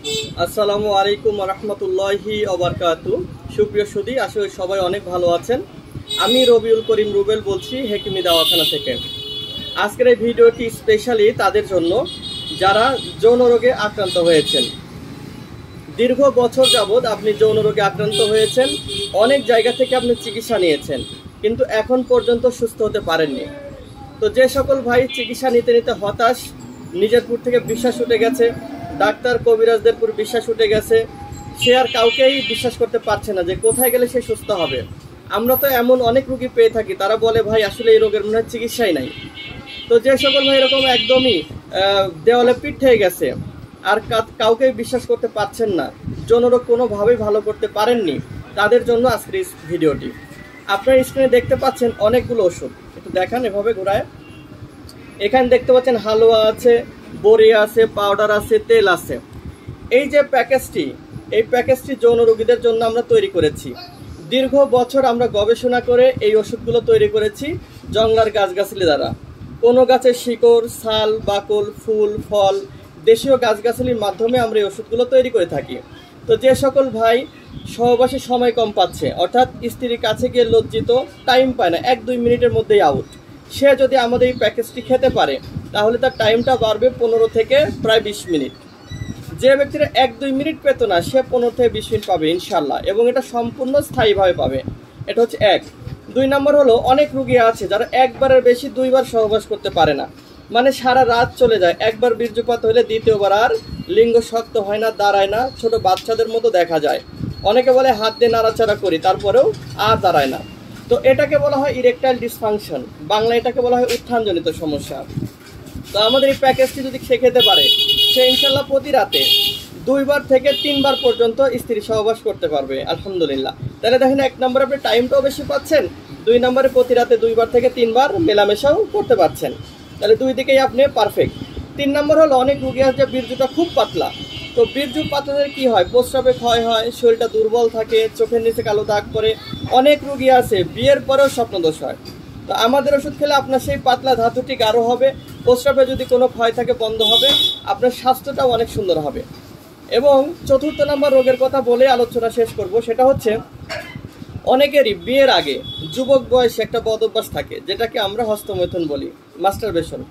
আসসালামু আলাইকুম রহমতুল্লাহি ওবারকাতু। সুপ্রিয় সুধী, আসলে সবাই অনেক ভালো আছেন। আমি রবিউল করিম রুবেল বলছি হেকিমি দাওয়াখানা থেকে। আজকের এই ভিডিওটি স্পেশালি তাদের জন্য যারা যৌন রোগে আক্রান্ত হয়েছেন। দীর্ঘ বছর যাবৎ আপনি যৌন রোগে আক্রান্ত হয়েছেন, অনেক জায়গা থেকে আপনি চিকিৎসা নিয়েছেন, কিন্তু এখন পর্যন্ত সুস্থ হতে পারেননি। তো যে সকল ভাই চিকিৎসা নিতে নিতে হতাশ, নিজের পুর থেকে বিশ্বাস উঠে গেছে, ডাক্তার কবিরাজদের পুর বিশ্বাস উঠে গেছে, সে আর কাউকেই বিশ্বাস করতে পারছে না যে কোথায় গেলে সে সুস্থ হবে। আমরা তো এমন অনেক রোগী পেয়ে থাকি, তারা বলে ভাই আসলে এই রোগের মনে হয় চিকিৎসাই নাই। তো যে সকল ভাই এরকম একদমই দেওয়ালে পিঠ হয়ে গেছে, আর কাউকেই বিশ্বাস করতে পারছেন না, যৌন রোগ কোনোভাবেই ভালো করতে পারেননি, তাদের জন্য আজকের এই ভিডিওটি। আপনার স্ক্রিনে দেখতে পাচ্ছেন অনেকগুলো ওষুধ, একটু দেখান এভাবে ঘোরায়। এখানে দেখতে পাচ্ছেন হালুয়া আছে, বড়ি আছে, পাউডার আছে, তেল আছে। এই যে প্যাকেজটি, এই প্যাকেজটি যৌন রোগীদের জন্য আমরা তৈরি করেছি। দীর্ঘ বছর আমরা গবেষণা করে এই ওষুধগুলো তৈরি করেছি জংলার গাছগাছালি দ্বারা। কোনো গাছের শিকড়, ছাল, বাকল, ফুল, ফল, দেশীয় গাছগাছালির মাধ্যমে আমরা এই ওষুধগুলো তৈরি করে থাকি। তো যে সকল ভাই সহবাসে সময় কম পাচ্ছে, অর্থাৎ স্ত্রীর কাছে গিয়ে লজ্জিত, টাইম পায় না, 1-2 মিনিটের মধ্যেই আউট, সে যদি আমাদের এই প্যাকেজটি খেতে পারে তাহলে তার টাইমটা বাড়বে 15 থেকে প্রায় 20 মিনিট। যে ব্যক্তিরা 1-2 মিনিট পেত না, সে 15 থেকে 20 মিনিট পাবে ইনশাল্লাহ, এবং এটা সম্পূর্ণ স্থায়ীভাবে পাবে। এটা হচ্ছে 1। 2 নম্বর হলো, অনেক রুগী আছে যারা একবারের বেশি 2বার সহবাস করতে পারে না, মানে সারা রাত চলে যায়। একবার বীর্যপাত হলে দ্বিতীয়বার আর লিঙ্গ শক্ত হয় না, দাঁড়ায় না, ছোট বাচ্চাদের মতো দেখা যায়। অনেকে বলে হাত দিয়ে নাড়াচাড়া করি, তারপরেও আর দাঁড়ায় না। তো এটাকে বলা হয় ইরেকটাইল ডিসফাংশন, বাংলা এটাকে বলা হয় উত্থানজনিত সমস্যা। তো আমাদের এই প্যাকেজটি যদি সে খেতে পারে, সে ইনশাল্লাহ প্রতি রাতে 2বার থেকে 3বার পর্যন্ত স্ত্রী সহবাস করতে পারবে আলহামদুলিল্লাহ। তাহলে দেখেন, 1 নম্বরে আপনি টাইমটাও বেশি পাচ্ছেন, 2 নম্বরে প্রতি রাতে 2বার থেকে 3বার মেলামেশাও করতে পারছেন। তাহলে 2 দিকেই আপনি পারফেক্ট। 3 নম্বর হলো, অনেক রুগী আছে যে বীর্যটা খুব পাতলা। তো বীর্য পাতলাদের কি হয়, প্রস্রাবে ক্ষয় হয়, শরীরটা দুর্বল থাকে, চোখের নিচে কালো দাগ পড়ে। অনেক রুগী আছে বিয়ের পরেও স্বপ্নদোষ হয়। তো আমাদের ওষুধ খেলে আপনার সেই পাতলা ধাতুটি গাঢ় হবে, প্রস্রাবে যদি কোনো ক্ষয় থাকে বন্ধ হবে, আপনার স্বাস্থ্যটাও অনেক সুন্দর হবে। এবং 4র্থ নম্বর রোগের কথা বলে আলোচনা শেষ করব, সেটা হচ্ছে অনেকেরই বিয়ের আগে যুবক বয়সে একটা বদ অভ্যাস থাকে, যেটাকে আমরা হস্তমৈথুন বলি, মাস্টারবেশন।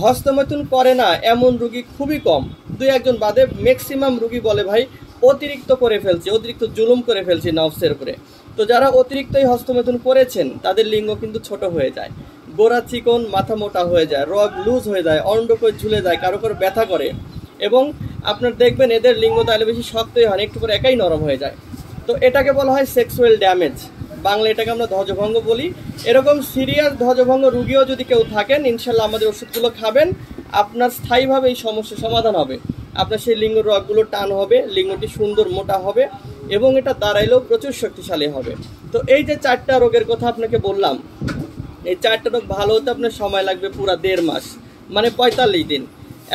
হস্তমৈথুন করে না এমন রুগী খুবই কম, 2-1 বাদে ম্যাক্সিমাম রুগী বলে ভাই অতিরিক্ত করে ফেলছি, অতিরিক্ত জুলুম করে ফেলছি নফসের উপরে। তো যারা অতিরিক্তই হস্তমৈথুন করেছেন তাদের লিঙ্গ কিন্তু ছোট হয়ে যায়, গোড়া চিকন, মাথা মোটা হয়ে যায়, রগ লুজ হয়ে যায়, অন্ডকোষ ঝুলে যায়, কারো কারো ব্যথা করে, এবং আপনার দেখবেন এদের লিঙ্গ তাহলে বেশি শক্তই হয় না, একটু করে একাই নরম হয়ে যায়। তো এটাকে বলা হয় সেক্সুয়াল ড্যামেজ, বাংলা এটাকে আমরা ধ্বজভঙ্গ বলি। এরকম সিরিয়াস ধ্বজভঙ্গ রুগীও যদি কেউ থাকেন, ইনশাল্লাহ আমাদের ওষুধগুলো খাবেন, আপনার স্থায়ীভাবে এই সমস্যার সমাধান হবে। আপনার সেই লিঙ্গ রগগুলো টান হবে, লিঙ্গটি সুন্দর মোটা হবে, এবং এটা দাঁড়াইলেও প্রচুর শক্তিশালী হবে। তো এই যে 4টা রোগের কথা আপনাকে বললাম, এই 4টা রোগ ভালো হতে আপনার সময় লাগবে পুরা 1.5 মাস, মানে 45 দিন।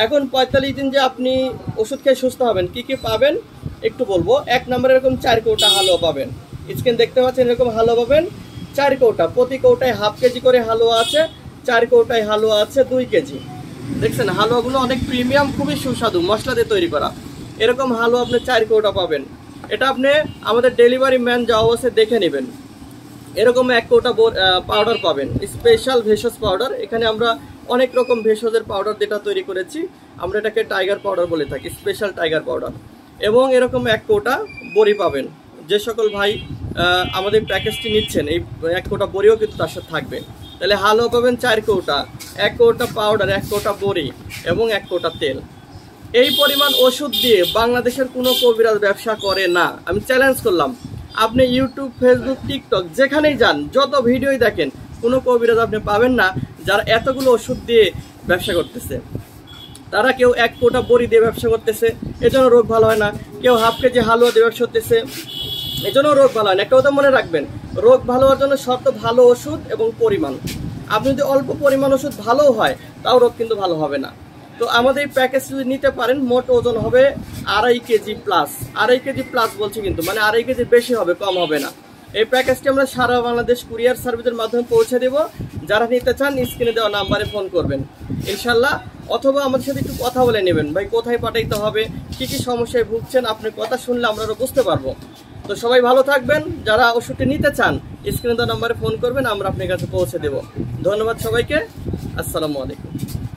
এখন 45 দিন যে আপনি ওষুধ খেয়ে সুস্থ হবেন, কি কি পাবেন একটু বলবো। 1 নম্বরে এরকম 4 কৌটা হালুয়া পাবেন, স্ক্রিন দেখতে পাচ্ছেন, এরকম হালুয়া পাবেন 4 কৌটা, প্রতি কৌটায় হাফ কেজি করে হালুয়া আছে, 4 কৌটায় হালুয়া আছে 2 কেজি। দেখছেন হালুয়াগুলো অনেক প্রিমিয়াম, খুবই সুস্বাদু, মশলা দিয়ে তৈরি করা। এরকম হালুয়া আপনি 4 কৌটা পাবেন। এটা আপনি আমাদের ডেলিভারি ম্যান যা অবশ্যই দেখে নেবেন। এরকম 1 কৌটা পাউডার পাবেন, স্পেশাল ভেষজ পাউডার। এখানে আমরা অনেক রকম ভেষজের পাউডার যেটা তৈরি করেছি, আমরা এটাকে টাইগার পাউডার বলে থাকি, স্পেশাল টাইগার পাউডার। এবং এরকম 1 কৌটা বড়ি পাবেন। যে সকল ভাই আমাদের প্যাকেজটি নিচ্ছেন, এই 1 কৌটা বড়িও কিন্তু তার সাথে থাকবে। তাহলে হালুয়া পাবেন 4 কৌটা, 1 কৌটা পাউডার, 1 কৌটা বড়ি, এবং 1 কৌটা তেল। এই পরিমাণ ওষুধ দিয়ে বাংলাদেশের কোনো কবিরাজ ব্যবসা করে না, আমি চ্যালেঞ্জ করলাম। আপনি ইউটিউব, ফেসবুক, টিকটক যেখানেই যান, যত ভিডিওই দেখেন, কোনো কবিরাজ আপনি পাবেন না যারা এতগুলো ওষুধ দিয়ে ব্যবসা করতেছে। তারা কেউ 1 কৌটা বড়ি দিয়ে ব্যবসা করতেছে, এজন্য রোগ ভালো হয় না। কেউ হাফ কেজি হালুয়া দিয়ে ব্যবসা করতেছে, এজন্য রোগ ভালো হয় না। একটা কথা মনে রাখবেন, রোগ ভালো হওয়ার জন্য শর্ত ভালো ওষুধ এবং পরিমাণ। আপনি যদি অল্প পরিমাণ ওষুধ ভালোও হয়, তাও রোগ কিন্তু ভালো হবে না। তো আমাদের এই প্যাকেজ যদি নিতে পারেন, মোট ওজন হবে 2.5 কেজি প্লাস। 2.5 কেজি প্লাস বলছি কিন্তু, মানে 2.5 কেজি বেশি হবে, কম হবে না। এই প্যাকেজটি আমরা সারা বাংলাদেশ কুরিয়ার সার্ভিসের মাধ্যমে পৌঁছে দেব। যারা নিতে চান স্ক্রিনে দেওয়া নাম্বারে ফোন করবেন, ইনশাল্লাহ অথবা আমাদের সাথে একটু কথা বলে নেবেন, ভাই কোথায় পাঠাইতে হবে, কি কি সমস্যায় ভুগছেন, আপনার কথা শুনলে আমরা বুঝতে পারবো। তো সবাই ভালো থাকবেন, যারা ওষুধটি নিতে চান স্ক্রিনে দেওয়া নাম্বারে ফোন করবেন, আমরা আপনার কাছে পৌঁছে দেব। ধন্যবাদ সবাইকে, আসসালামু আলাইকুম।